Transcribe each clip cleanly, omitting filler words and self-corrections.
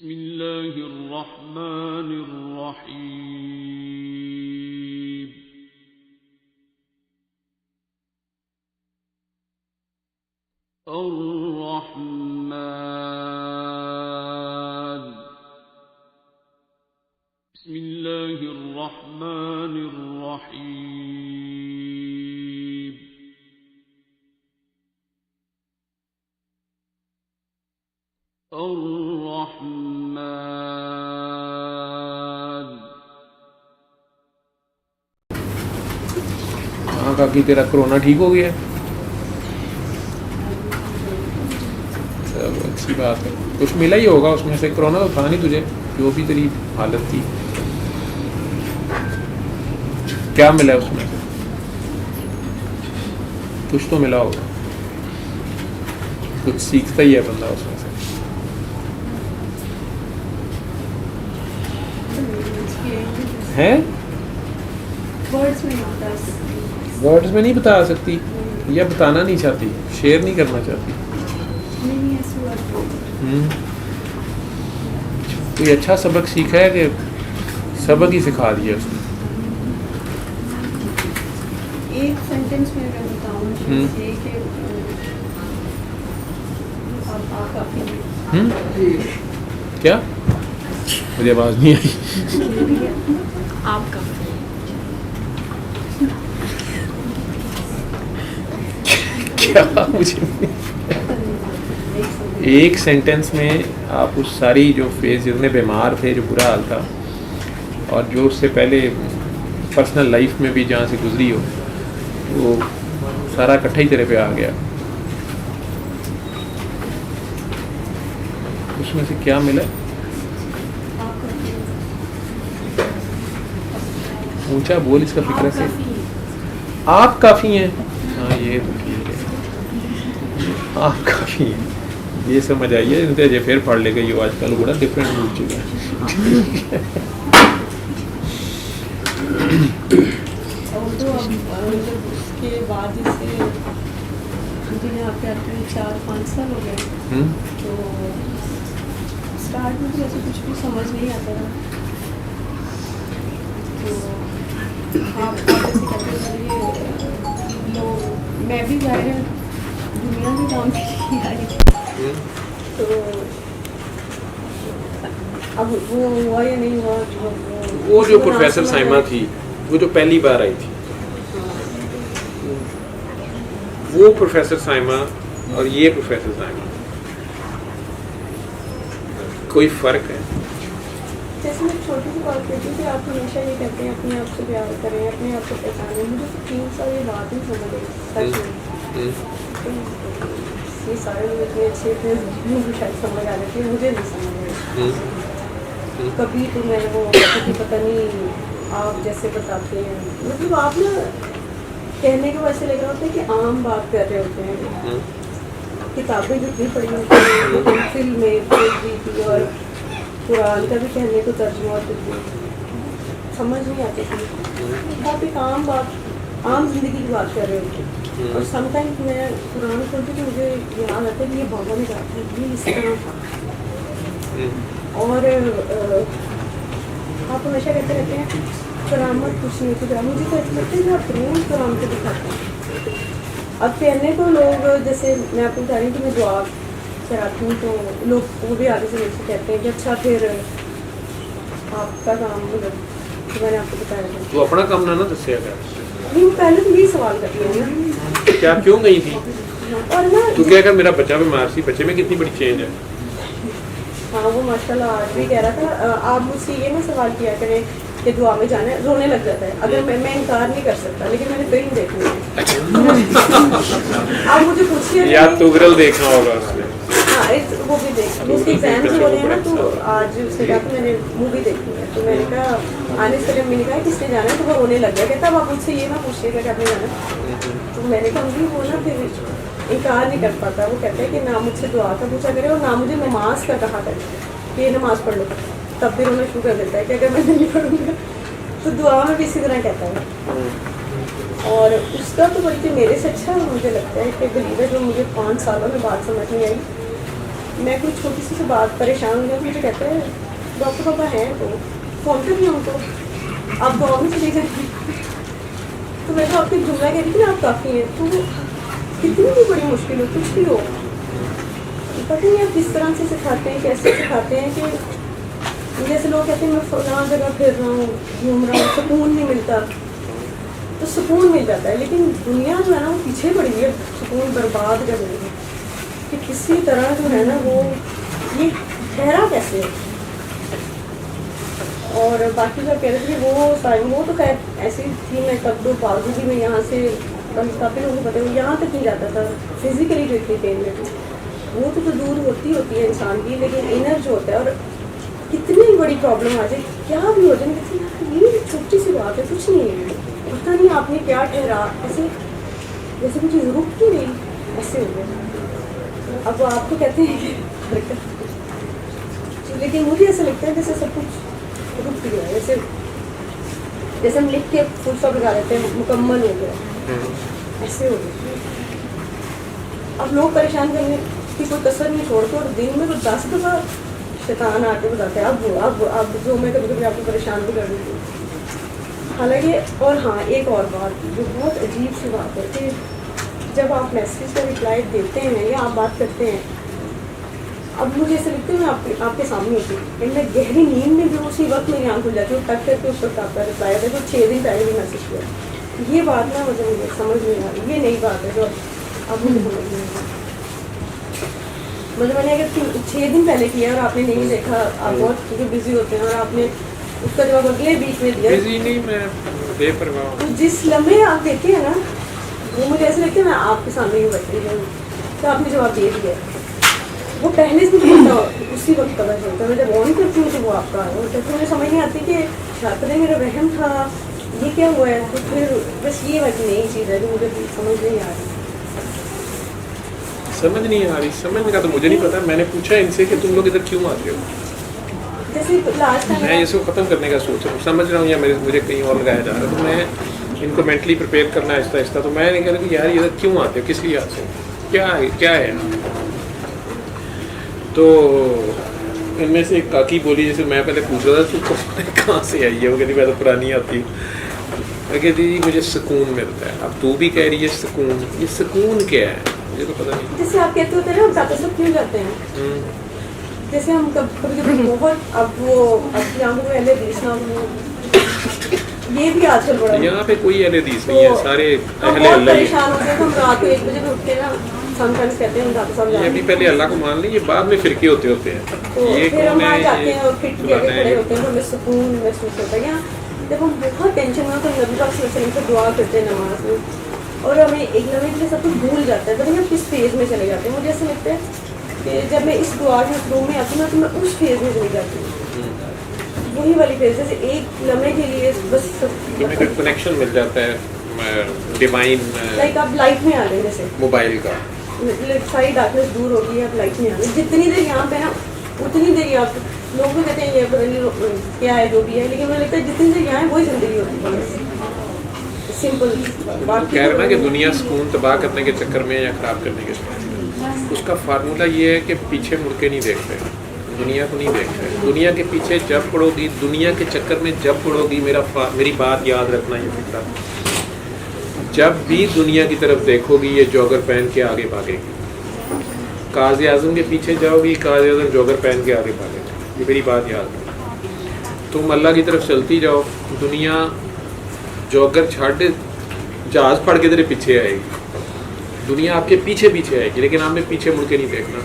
بسم اللہ الرحمن الرحیم الرحمن بسم اللہ الرحمن الرحیم الرحمن. ہاں کاکی تیرا کرونا ٹھیک ہو گیا؟ چلو اچھی بات ہے. کچھ ملا ہی ہوگا اس میں سے، کرونا تو تھا نہیں تجھے، جو بھی تیری حالت تھی. کیا ملا اس میں سے؟ کچھ تو ملا ہوگا، کچھ سیکھتا ہی ہے بندہ اس میں سے. ہیں ورڈز میں نہیں بتا سکتی یا بتانا نہیں چاہتی، شیئر نہیں کرنا چاہتی؟ کوئی اچھا سبق سیکھا ہے کہ سبق ہی سکھا دیا اس نے؟ ایک سینٹینس میں اگر بتاؤں کیا؟ مجھے آواز نہیں آئی. آپ کا کیا؟ مجھے ایک سینٹینس میں آپ اس ساری جو فیز جتنے بیمار تھے، جو برا حال تھا، اور جو اس سے پہلے پرسنل لائف میں بھی جہاں سے گزری ہو، وہ سارا اکٹھا ہی تیرے پہ آ گیا. اس میں سے کیا ملا؟ اونچا بول، اس کا فکر سے. آپ کافی ہیں. ہاں یہ تو ٹھیک ہے، آپ کافی ہیں، یہ سمجھ آئیے. یہ پھر پڑھ لے گا، یہ آج کل بڑا ڈفرینٹ بول چکا ہے. اس کے بعد جیسے مجھے یہاں پہ آتے ہیں 4-5 سال ہو گئے، تو اسٹارٹ میں تو ایسے کچھ بھی سمجھ نہیں آتا تھا. تو آپ جیسے کہتے ہیں لوگ، میں بھی ظاہر ہے دنیا کے کام کی آئی، تو اب وہ ہوا یا نہیں ہوا. وہ جو پروفیسر سائمہ تھی، وہ جو پہلی بار آئی تھی، وہ پروفیسر سائمہ اور یہ پروفیسر سائمہ، کوئی فرق ہے؟ جیسے میں چھوٹی سی بات کرتی ہوں کہ آپ ہمیشہ یہ کہتے ہیں اپنے آپ سے پیار کریں، اپنے آپ کو پہچانیں. مجھے تو 3 سال یہ بات نہیں سمجھ آئی سچ میں. یہ سارے لوگ اتنے اچھے تھے، مجھے شاید سمجھ آ جاتی ہے، مجھے نہیں سمجھ آئی. کبھی تو میں وہ کہ پتہ نہیں آپ جیسے بتاتے ہیں، مطلب آپ نا کہنے کو ویسے لگ رہا ہوتا ہے کہ عام بات کر رہے ہوتے ہیں. کتابیں جتنی پڑھی ہوتی ہیں، فلمیں دیکھی تھی، اور قرآن کا بھی کہنے کو ترجمہ ہوتی تھی، سمجھ نہیں آتی تھی. آپ ایک عام بات، عام زندگی کی بات کر رہے ہوتے ہیں. اور سم ٹائم میں قرآن کھولتی کہ مجھے یاد آتا ہے کہ یہ بابا نے کہا تھا، یہ اس طرح تھا. اور آپ ہمیشہ کہتے رہتے ہیں کرامت کچھ نہیں کچھ. مجھے تو ایسا لگتا ہے کہ آپ روز کرامت دکھاتے ہیں. اب کہنے کو لوگ، جیسے میں آپ کو بتا رہی ہوں کہ میں دعا کراتی ہوں، تو لوگ وہ بھی آگے سے مجھ سے کہتے ہیں کہ اچھا پھر آپ کا کام مطلب میں نے آپ کو بتایا تھا. تو اپنا کام نہ دسیا کر. نہیں، پہلے تو یہی سوال کرتے ہیں کیا کیوں گئی تھی؟ اور نا تو کیا اگر میرا بچہ بیمار سی، بچے میں کتنی بڑی چینج ہے. ہاں وہ ماشاء اللہ آج بھی کہہ رہا تھا. آپ مجھ سے یہ نہ سوال کیا کریں کہ دعا میں جانا ہے، رونے لگ جاتا ہے. اگر میں انکار نہیں کر سکتا، لیکن میں نے فلم دیکھنی ہے. آپ مجھے پوچھیے یا توگرل دیکھنا ہوگا اس میں. ہاں وہ بھی دیکھنا. اس کے ایگزامس ہو رہے ہیں نا، تو آج اس نے کہا کہ میں نے مووی دیکھنی ہے. تو میں نے کہا آنے سے پہلے میں نے کہا کس نے جانا ہے، تو وہ رونے لگ گیا. کہتا اب آپ مجھ سے یہ نہ پوچھیے گا کہ آپ نے جانا. تو میں نے کہا مجھے وہ نا پھر انکار نہیں کر پاتا. وہ کہتا ہے کہ نہ مجھ سے دعا کا پوچھا کرے اور نہ مجھے نماز کا کہا کرے کہ یہ نماز پڑھ لو. تب بھی رونا شروع کر دیتا ہے کہ اگر میں نہیں پڑھوں گا. تو دعا میں بھی اسی طرح کہتا ہے. اور اس کا تو بلکہ میرے سے اچھا مجھے لگتا ہے کہ غریب ہے، جو مجھے 5 سالوں میں بات سمجھ نہیں آئی. मैं कोई छोटी सी बात परेशान हूँ, मुझे कहते हैं डॉक्टर पापा हैं तो फ़ोन कर दिया उनको, आप गाँव में चले जाइए। तो मैं तो आपकी जुमला कह रही थी ना, आप काफ़ी हैं, तो कितनी भी बड़ी मुश्किल हो, कुछ भी हो, पता नहीं आप किस तरह से सिखाते हैं, कैसे सिखाते हैं कि जैसे लोग कहते हैं मैं फलां जगह फिर रहा हूँ, घूम रहा हूँ, सुकून नहीं मिलता, तो सुकून मिल जाता है, लेकिन दुनिया जो है ना वो पीछे पड़ी है सुकून बर्बाद कर रही है कि किसी तरह जो है ना वो ये ठहरा कैसे है। और बाकी जो कह रहे थे वो तो खैर ऐसी थी, मैं तब तो बावजूद भी मैं यहाँ से काफ़ी लोगों को पता है यहाँ तक नहीं जाता था, फिजिकली जो इतनी पेन में थी वो तो दूर होती है इंसान की, लेकिन इनर जो होता है, और कितनी बड़ी प्रॉब्लम आ जाए, क्या भी हो जाए, ये छोटी सी बात है, कुछ नहीं है, पता नहीं आपने क्या ठहरा, ऐसे जैसे कुछ रुक ही नहीं, ऐसे हो गया। अब वो आपको कहते हैं कि लेकिन मुझे ऐसा लगता है जैसे सब कुछ रुक गया, जैसे हम लिख के फुल स्टॉप लगा देते हैं, मुकम्मल हो गया, ऐसे हो गया। अब लोग परेशान करने की कोई कसर नहीं छोड़ते, और दिन में तो 10 दफ़ा शैतान आके बताते हैं अब जो मैं कभी कभी आपको परेशान भी कर रही हूँ। हालांकि और हाँ, एक और बात जो बहुत अजीब सी बात है कि जब आप मैसेज का रिप्लाई देते हैं या आप बात करते हैं, अब मुझे ऐसा लगता है मैं आपके सामने होती हूँ, मैं गहरी नींद में भी उसी वक्त मेरी आँख खुल जाती हूँ, टक करके उस वक्त आपका रिप्लाई आता है जो 6 दिन पहले भी मैसेज किया। ये बात ना मुझे समझ नहीं आ रही, ये नई बात है जो अब मुझे समझ नहीं आ रही। मतलब मैंने अगर 6 दिन पहले किया और आपने नहीं देखा, आप बहुत क्योंकि बिजी होते हैं और आपने उसका जवाब अगले बीच में दिया, बिजी नहीं, मैं बेपरवाह। तो जिस लम्हे आप देते हैं ना, वो मुझे ऐसा लगता है मैं आपके सामने ही बैठ रही हूँ, तो आपने जवाब दे दिया, वो पहले से नहीं पता, उसी वक्त पता चलता है। मैं जब ऑन करती हूँ तो वो आपका है, और जब मुझे समझ नहीं आती कि छात्र मेरा वहम था, ये क्या हुआ है, तो फिर बस ये वाली नई चीज़ है जो मुझे समझ नहीं आ रही। समझने का तो मुझे नहीं पता। मैंने पूछा इनसे कि तुम लोग इधर क्यों आते हो, जैसे लास्ट टाइम मैं इसको ख़त्म करने का सोच रहा हूँ, समझ रहा हूँ या मुझे कहीं और लगाया जा रहा है, तो मैं इनको मेंटली प्रिपेयर करना आहिस्ता आहिस्ता। तो मैं नहीं कह रहा कि यार इधर क्यों आते हो, किस लिए आते हो, क्या है। तो इनमें से एक काकी बोली, जैसे मैं पहले पूछ रहा था तू कहाँ से आई है, वो कहती मैं तो पुरानी आती हूँ। मैं कहती मुझे सुकून मिलता है। अब तू भी कह रही है सुकून, ये सुकून क्या है मुझे तो पता नहीं। जैसे आप कहते होते हैं ना हम जाते सब क्यों जाते हैं, जैसे हम कभी बहुत अब यहाँ पे पहले देखना ये भी आजकल बड़ा यहाँ पे कोई अहले हदीस नहीं है, सारे अहले बहुत अल्लाह। परेशान होते हैं, हम रात को 1 बजे में उठते हैं ना, समटाइम्स कहते हैं हम जाते सब ये भी पहले अल्लाह को मान लें, ये बाद में फिरके होते हैं। तो ये फिर हम कौन वहाँ है, जाते हैं और फिट के आगे खड़े होते हैं, हमें सुकून महसूस होता है। यहाँ जब हम बहुत टेंशन में तो नबी पाक सल्लल्लाहु अलैहि वसल्लम से दुआ करते हैं नमाज में, और हमें एक लम्हे के लिए सब कुछ भूल जाता है, पता नहीं हम किस फेज़ में चले जाते हैं। मुझे ऐसा लगता है कि जब मैं इस दुआ के रूम में आती हूँ तो मैं उस फेज़ में चली जाती हूँ, वही वाली फेज़, जैसे एक लम्हे के लिए बस कनेक्शन मिल जाता है डिवाइन, लाइक आप लाइट में आ गए, जैसे मोबाइल का सारी डार्कनेस दूर होगी, आप लाइट में आ गए। जितनी देर यहाँ पे ना उतनी देर आप लोग भी कहते हैं ये पता नहीं क्या है जो भी है, लेकिन मुझे लगता है जितनी देर यहाँ है वही जिंदगी होती है। सिंपल बात कह रहे ना कि दुनिया सुकून तबाह करने के चक्कर में या ख़राब करने के चक्कर में, उसका फार्मूला ये है कि पीछे मुड़ के नहीं देखते, दुनिया को नहीं देखते। दुनिया के पीछे जब पड़ोगी, दुनिया के चक्कर में जब पड़ोगी, मेरी बात याद रखना ये फिक्रा, जब भी दुनिया की तरफ देखोगी ये जॉगर पहन के आगे भागेगी। काज़ी आज़म के पीछे जाओगी, काज़ी आज़म जॉगर पहन के आगे भागेगा, ये मेरी बात याद रखना। तुम अल्लाह की तरफ चलती जाओ, दुनिया जॉगर छाड़ दे, जहाज़ फड़ के तेरे पीछे आएगी, दुनिया आपके पीछे आएगी, लेकिन आपने पीछे मुड़ के नहीं देखना,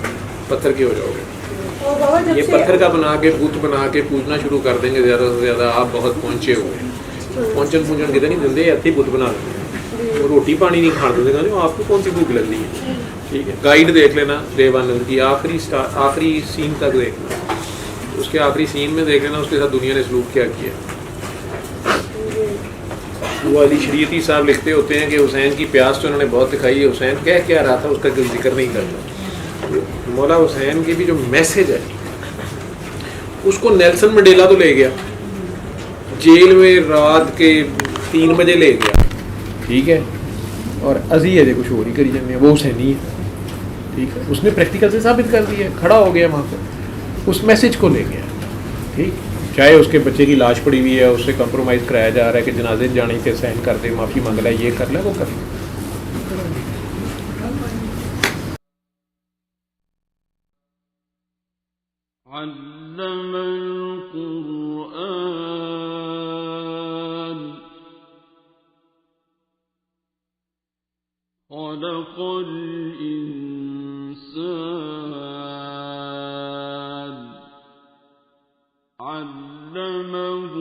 पत्थर के हो जाओगे। ये पत्थर का बना के बुत बना के पूजना शुरू कर देंगे ज़्यादा से ज़्यादा, आप बहुत पहुँचे हुए पहुँचन कितने नहीं देंगे, ऐसे ही बुत बना देंगे, वो रोटी पानी नहीं खाने देंगे, आपको कौन सी भूख लग रही है। ठीक है, गाइड देख लेना देवानंद की आखिरी सीन तक देखना, उसके आखिरी सीन में देख लेना उसके साथ दुनिया ने सलूक क्या किया। वो अली शरीयती साहब लिखते होते हैं कि हुसैन की प्यास तो उन्होंने बहुत दिखाई है, हुसैन कह क्या रहा था उसका कोई जिक्र नहीं करता। मौला हुसैन की भी जो मैसेज है उसको नेल्सन मंडेला तो ले गया जेल में, रात के 3 बजे ले गया, ठीक है, और अजी है कुछ और ही करी जाने, वो हुसैनी है, ٹھیک ہے, اس نے پریکٹیکل سے ثابت کر دیا, کھڑا ہو گیا وہاں پہ, اس میسج کو لے گیا. ٹھیک, چاہے اس کے بچے کی لاش پڑی ہوئی ہے, اس سے کمپرومائز کرایا جا رہا ہے کہ جنازے جانے کے سائن کر دے, معافی مانگ رہا ہے, یہ کر لے, وہ کر لے. علم القرآن خلق الإنسان علمه